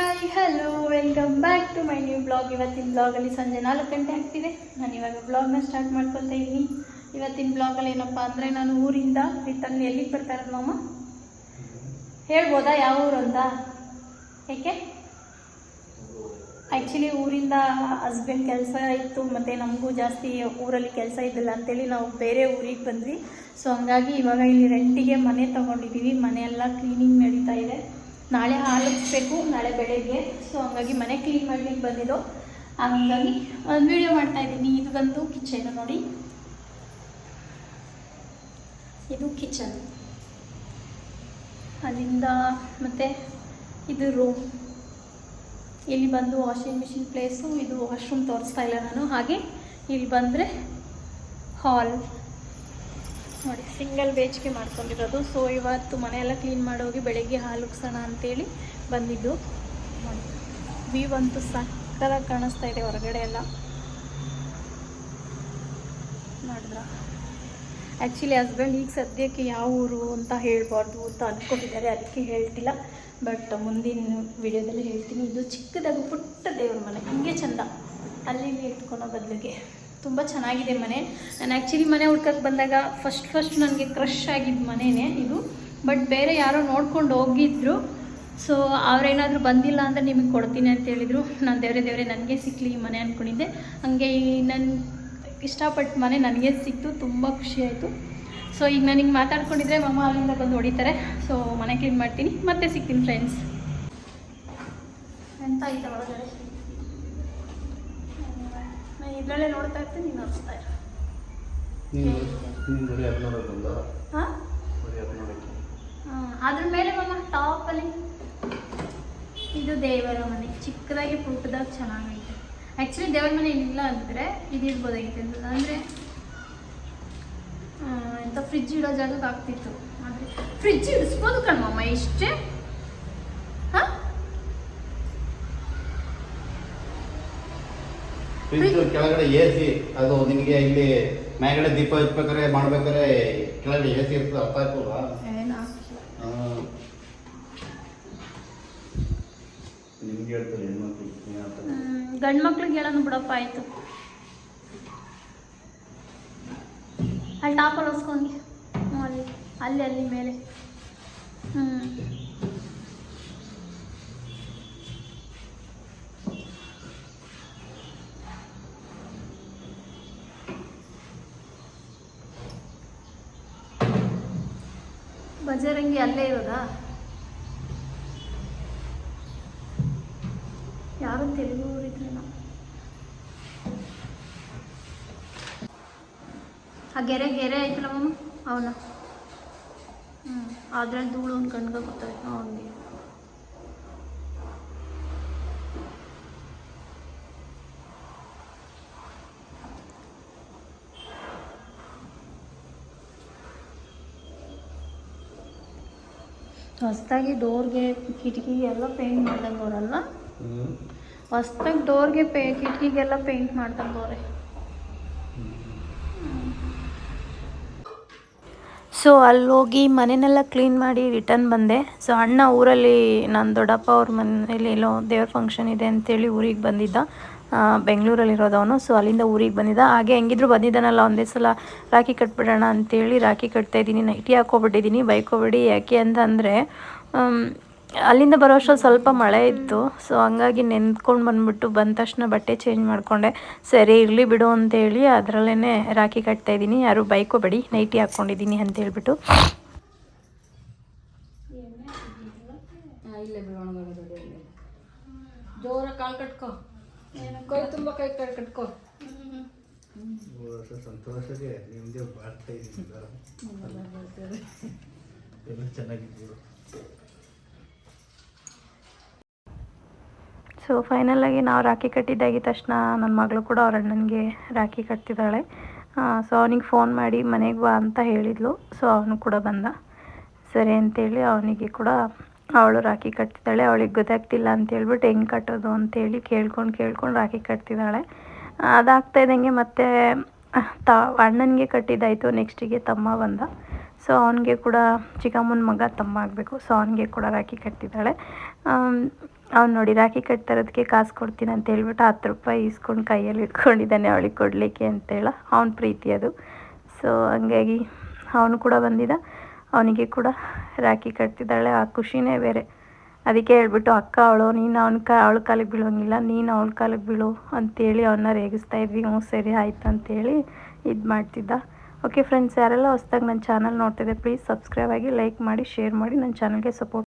Hi hello welcome back to my new blog. ಇವತ್ತಿನ ಬ್ಲಾಗಲ್ಲಿ ಸಂಜೆ 4 ಗಂಟೆ ಆಗ್ತಿದೆ. ನಾನು ಇವಾಗ ಬ್ಲಾಗ್ನ ಸ್ಟಾರ್ಟ್ ಮಾಡ್ಕೊತಾ ಇದ್ದೀನಿ. ಇವತ್ತಿನ ಬ್ಲಾಗಲ್ಲಿ ಏನಪ್ಪ ಅಂದರೆ ನಾನು ಊರಿಂದ ರಿಟರ್ನ್ ಎಲ್ಲಿಗೆ ಬರ್ತಾ ಇರೋದು ಮಾಮ ಹೇಳ್ಬೋದಾ ಯಾವ ಊರು ಅಂತ? ಏಕೆ ಆ್ಯಕ್ಚುಲಿ ಊರಿಂದ ಹಸ್ಬೆಂಡ್ ಕೆಲಸ ಇತ್ತು ಮತ್ತು ನಮಗೂ ಜಾಸ್ತಿ ಊರಲ್ಲಿ ಕೆಲಸ ಇದ್ದಿಲ್ಲ ಅಂತೇಳಿ ನಾವು ಬೇರೆ ಊರಿಗೆ ಬಂದ್ವಿ. ಸೊ ಹಂಗಾಗಿ ಇವಾಗ ಇಲ್ಲಿ ರೆಂಟಿಗೆ ಮನೆ ತೊಗೊಂಡಿದ್ದೀವಿ. ಮನೆಯೆಲ್ಲ ಕ್ಲೀನಿಂಗ್ ನಡೀತಾ ಇದೆ. ನಾಳೆ ಹಾಲಿಸ್ಬೇಕು, ನಾಳೆ ಬೆಳಗ್ಗೆ. ಸೊ ಹಂಗಾಗಿ ಮನೆ ಕ್ಲೀನ್ ಮಾಡ್ಲಿಕ್ಕೆ ಬಂದಿದ್ದು. ಹಂಗಾಗಿ ಒಂದು ವಿಡಿಯೋ ಮಾಡ್ತಾಯಿದ್ದೀನಿ. ಇದು ಬಂದು ಕಿಚನ್ ನೋಡಿ, ಇದು ಕಿಚನ್. ಅಲ್ಲಿಂದ ಮತ್ತು ಇದು ರೂಮ್. ಇಲ್ಲಿ ಬಂದು ವಾಷಿಂಗ್ ಮಿಷಿನ್ ಪ್ಲೇಸು. ಇದು ವಾಶ್ರೂಮ್ ತೋರಿಸ್ತಾ ಇಲ್ಲ ನಾನು. ಹಾಗೆ ಇಲ್ಲಿ ಬಂದರೆ ಹಾಲ್ ನೋಡಿ, ಸಿಂಗಲ್ ಬೇಚ್ಗೆ ಮಾಡ್ಕೊಂಡಿರೋದು. ಸೊ ಇವತ್ತು ಮನೆಯೆಲ್ಲ ಕ್ಲೀನ್ ಮಾಡೋಗಿ ಬೆಳಗ್ಗೆ ಹಾಲು ಉಗ್ಸೋಣ ಅಂತೇಳಿ ಬಂದಿದ್ದು. ನೋಡಿ ವ್ಯೂ ಅಂತೂ ಸಕ್ಕತ್ತಾಗಿ ಕಾಣಿಸ್ತಾ ಇದೆ ಹೊರಗಡೆ ಎಲ್ಲ. ನೋಡಿದ್ರ ಆ್ಯಕ್ಚುಲಿ ಹಸ್ಬೆಂಡ್ ಈಗ ಸದ್ಯಕ್ಕೆ ಯಾವ ಊರು ಅಂತ ಹೇಳ್ಬಾರ್ದು ಅಂತ ಅಂದ್ಕೊಂಡಿದ್ದಾರೆ, ಅದಕ್ಕೆ ಹೇಳ್ತಿಲ್ಲ. ಬಟ್ ಮುಂದಿನ ವಿಡಿಯೋದಲ್ಲಿ ಹೇಳ್ತೀನಿ. ಇದು ಚಿಕ್ಕದಾಗಿ ಪುಟ್ಟ ದೇವ್ರ ಮನೆ, ಹಿಂಗೆ ಚಂದ. ಅಲ್ಲಿ ಇಟ್ಕೊಳೋ ಬದಲಿಗೆ ತುಂಬ ಚೆನ್ನಾಗಿದೆ ಮನೆ. ನಾನು ಆ್ಯಕ್ಚುಲಿ ಮನೆ ಹುಡ್ಕಕ್ಕೆ ಬಂದಾಗ ಫಸ್ಟ್ ನನಗೆ ಕ್ರಶ್ ಆಗಿದ್ದ ಮನೆಯೇ ಇದು. ಬಟ್ ಬೇರೆ ಯಾರೋ ನೋಡ್ಕೊಂಡು ಹೋಗಿದ್ರು. ಸೊ ಅವರೇನಾದರೂ ಬಂದಿಲ್ಲ ಅಂದರೆ ನಿಮಗೆ ಕೊಡ್ತೀನಿ ಅಂತ ಹೇಳಿದರು. ನಾನು ದೇವರೇ ನನಗೆ ಸಿಕ್ಕಲಿ ಈ ಮನೆ ಅಂದ್ಕೊಂಡಿದ್ದೆ. ಹಾಗೆ ನನ್ನ ಇಷ್ಟಪಟ್ಟು ಮನೆ ನನಗೆ ಸಿಕ್ತು, ತುಂಬ ಖುಷಿಯಾಯಿತು. ಸೊ ಈಗ ನನಗೆ ಮಾತಾಡ್ಕೊಂಡಿದ್ರೆ ಮಾಮ ಅಲ್ಲಿಂದ ಬಂದು ಹೊಡಿತಾರೆ. ಸೊ ಮನೆ ಕ್ಲೀನ್ ಮಾಡ್ತೀನಿ, ಮತ್ತೆ ಸಿಗ್ತೀನಿ ಫ್ರೆಂಡ್ಸ್. ಎಂತ ಆಯ್ತು ಒಳಗಡೆ, ನಾನು ಇದರಲ್ಲೇ ನೋಡ್ತಾ ಇರ್ತೀನಿ, ನೀನು ನೋಡ್ತಾ ಇರು. ಹಾಂ ಅದ್ರ ಮೇಲೆ ಮಾಮ ಟಾಪಲ್ಲಿ ಇದು ದೇವರ ಮನೆ. ಚಿಕ್ಕದಾಗಿ ಪುಟ್ಟದಾಗ ಚೆನ್ನಾಗೈತೆ. ಆ್ಯಕ್ಚುಲಿ ದೇವರ ಮನೆ ಏನಿಲ್ಲ ಅಂದರೆ ಇದು ಇರ್ಬೋದಾಗಿತ್ತು ಅಂದರೆ ಎಂಥ ಫ್ರಿಜ್ ಇಡೋ ಜಾಗಕ್ಕೆ ಆಗ್ತಿತ್ತು. ಆದರೆ ಫ್ರಿಜ್ ಇಡಿಸ್ಬೋದು ಕಣ್ಮಮ್ಮ, ಇಷ್ಟೇ. ಹಾಂ ಫ್ರಿಜ್ ಕೆಳಗಡೆ AC, ಅದು ನಿಮಗೆ ಇಲ್ಲಿ ಮೇಲ್ಗಡೆ ದೀಪ ಹಚ್ಬೇಕಾರೆ ಮಾಡ್ಬೇಕಾರೆ ಕೆಳಗಡೆ AC ಇರ್ತದೆ, ಅರ್ಥ ಆಗ್ತಲ್ವಾ? ನಿಮ್ಗೆ ಹೇಳ್ತಾರೆ ಹೆಣ್ಮಕ್ಳು, ಗಂಡು ಮಕ್ಳಿಗೆ ಹೇಳೋಣ ಬಿಡಪ್ಪ. ಆಯಿತು, ಅಲ್ಲಿ ಟಾಪಲ್ಲಿ ಹೊಸ್ಕೊಂಡಿ ಅಲ್ಲಿ ಮೇಲೆ. ಬಜರಂಗಿ ಅಲ್ಲೇ ಇರೋದಾ? ಯಾರು ತೆಲುಗು ಊರಿದ್ರೇನ? ಆ ಗೆರೆ ಆಯ್ತಲ್ಲ ಮಮ್ಮ, ಅವನ ಅದ್ರಲ್ಲಿ ಧೂಳು ಒಂದು ಕಣ್ಗೆ ಗೊತ್ತಾಯ್ತು ಅವನಿಗೆ. ಹೊಸದಾಗಿ ಡೋರ್ಗೆ ಕಿಟಕಿ ಎಲ್ಲ ಪೇಂಟ್ ಮಾಡ್ದಂಗೆ ಅವರಲ್ಲ. ಹೊಸದಾಗಿ ಡೋರ್ಗೆ ಕಿಟಕಿಗೆಲ್ಲ ಪೇಂಟ್ ಮಾಡ್ದಂಗೆ ಅವ್ರೆ. ಸೊ ಅಲ್ಲೋಗಿ ಮನೆಯೆಲ್ಲ ಕ್ಲೀನ್ ಮಾಡಿ ರಿಟರ್ನ್ ಬಂದೆ. ಸೊ ಅಣ್ಣ ಊರಲ್ಲಿ ನನ್ನ ದೊಡ್ಡಪ್ಪ ಅವ್ರ ಮನೇಲಿ ಎಲ್ಲೋ ದೇವ್ರ ಫಂಕ್ಷನ್ ಇದೆ ಅಂತೇಳಿ ಊರಿಗೆ ಬಂದಿದ್ದ. ಬೆಂಗಳೂರಲ್ಲಿರೋದವನು. ಸೊ ಅಲ್ಲಿಂದ ಊರಿಗೆ ಬಂದಿದ್ದ. ಹಾಗೆ ಹೆಂಗಿದ್ರು ಬಂದಿದ್ದಾನಲ್ಲ, ಒಂದೇ ಸಲ ರಾಖಿ ಕಟ್ಬಿಡೋಣ ಅಂತೇಳಿ ರಾಖಿ ಕಟ್ತಾಯಿದ್ದೀನಿ. ನೈಟಿ ಹಾಕ್ಕೊಬಿಟ್ಟಿದ್ದೀನಿ. ಬೈಕೋಬೇಡಿ, ಯಾಕೆ ಅಂತಂದರೆ ಅಲ್ಲಿಂದ ಬರೋ ಅಷ್ಟರಲ್ಲಿ ಸ್ವಲ್ಪ ಮಳೆ ಇತ್ತು. ಸೊ ಹಂಗಾಗಿ ನೆಂದ್ಕೊಂಡು ಬಂದುಬಿಟ್ಟು ಬಂದ ತಕ್ಷಣ ಬಟ್ಟೆ ಚೇಂಜ್ ಮಾಡಿಕೊಂಡೆ. ಸರಿ ಇರಲಿ ಬಿಡು ಅಂತೇಳಿ ಅದರಲ್ಲೇ ರಾಖಿ ಕಟ್ತಾಯಿದ್ದೀನಿ. ಯಾರು ಬೈಕೋಬೇಡಿ, ನೈಟಿ ಹಾಕ್ಕೊಂಡಿದ್ದೀನಿ ಅಂತೇಳ್ಬಿಟ್ಟು. ಜೋರ ಕಾಲು ಕಟ್ಕೋ, ಕೈ ತುಂಬ ಕೈ ಕಟ್ಕೋ. ಸಂತೋಷಕ್ಕೆ ನಿಮಗೆ ಮಾಡ್ತಾ ಇದ್ದೀನಿ, ಎಲ್ಲ ಚೆನ್ನಾಗಿದ್ದೀವಿ. ಸೊ ಫೈನಲಾಗಿ ನಾವು ರಾಖಿ ಕಟ್ಟಿದ್ದಾಗಿದ್ದ ತಕ್ಷಣ ನನ್ನ ಮಗಳು ಕೂಡ ಅವ್ರ ಅಣ್ಣನಿಗೆ ರಾಖಿ ಕಟ್ತಿದ್ದಾಳೆ. ಸೊ ಅವನಿಗೆ ಫೋನ್ ಮಾಡಿ ಮನೆಗೆ ಬಾ ಅಂತ ಹೇಳಿದ್ಲು. ಸೊ ಅವನು ಕೂಡ ಬಂದ. ಸರಿ ಅಂತೇಳಿ ಅವನಿಗೆ ಕೂಡ ಅವಳು ರಾಖಿ ಕಟ್ತಿದ್ದಾಳೆ. ಅವಳಿಗೆ ಗೊತ್ತಾಗ್ತಿಲ್ಲ ಅಂತೇಳ್ಬಿಟ್ಟು ಹೆಂಗೆ ಕಟ್ಟೋದು ಅಂತೇಳಿ ಕೇಳ್ಕೊಂಡು ರಾಖಿ ಕಟ್ತಿದ್ದಾಳೆ. ಅದಾಗ್ತಾಯಿದ್ದಂಗೆ ಮತ್ತು ಅಣ್ಣನಿಗೆ ಕಟ್ಟಿದ್ದಾಯಿತು. ನೆಕ್ಸ್ಟಿಗೆ ತಮ್ಮ ಬಂದ. ಸೊ ಅವನಿಗೆ ಕೂಡ ಚಿಕ್ಕಮ್ಮನ ಮಗ ತಮ್ಮ ಆಗಬೇಕು. ಸೊ ಅವನಿಗೆ ಕೂಡ ರಾಖಿ ಕಟ್ತಿದ್ದಾಳೆ. ಅವ್ನು ನೋಡಿ ರಾಖಿ ಕಟ್ತಾರೋದಕ್ಕೆ ಕಾಸು ಕೊಡ್ತೀನಿ ಅಂತ ಹೇಳ್ಬಿಟ್ಟು 10 ರೂಪಾಯಿ ಇಸ್ಕೊಂಡು ಕೈಯಲ್ಲಿ ಇಟ್ಕೊಂಡಿದ್ದಾನೆ ಅವಳಿಗೆ ಕೊಡಲಿಕ್ಕೆ ಅಂತೇಳ. ಅವ್ನ ಪ್ರೀತಿ ಅದು. ಸೊ ಹಂಗಾಗಿ ಅವನು ಕೂಡ ಬಂದಿದ್ದ, ಅವನಿಗೆ ಕೂಡ ರಾಖಿ ಕಟ್ತಿದ್ದಾಳೆ. ಆ ಖುಷಿನೇ ಬೇರೆ. ಅದಕ್ಕೆ ಹೇಳ್ಬಿಟ್ಟು ಅಕ್ಕ ಅವಳು, ನೀನು ಅವಳ ಕಾಲಿಗೆ ಬೀಳೋಂಗಿಲ್ಲ, ನೀನು ಅವಳ ಕಾಲಿಗೆ ಬೀಳು ಅಂತೇಳಿ ಅವನ್ನ ರೇಗಿಸ್ತಾ ಇದ್ವಿ. ಹ್ಞೂ ಸರಿ ಆಯ್ತು ಅಂತೇಳಿ ಇದು ಮಾಡ್ತಿದ್ದ. ಓಕೆ ಫ್ರೆಂಡ್ಸ್, ಯಾರೆಲ್ಲ ಹೊಸ್ದಾಗಿ ನನ್ನ ಚಾನಲ್ ನೋಡ್ತಿದ್ದೆ ಪ್ಲೀಸ್ ಸಬ್ಸ್ಕ್ರೈಬ್ ಆಗಿ, ಲೈಕ್ ಮಾಡಿ, ಶೇರ್ ಮಾಡಿ, ನನ್ನ ಚಾನಲ್ಗೆ ಸಪೋರ್ಟ್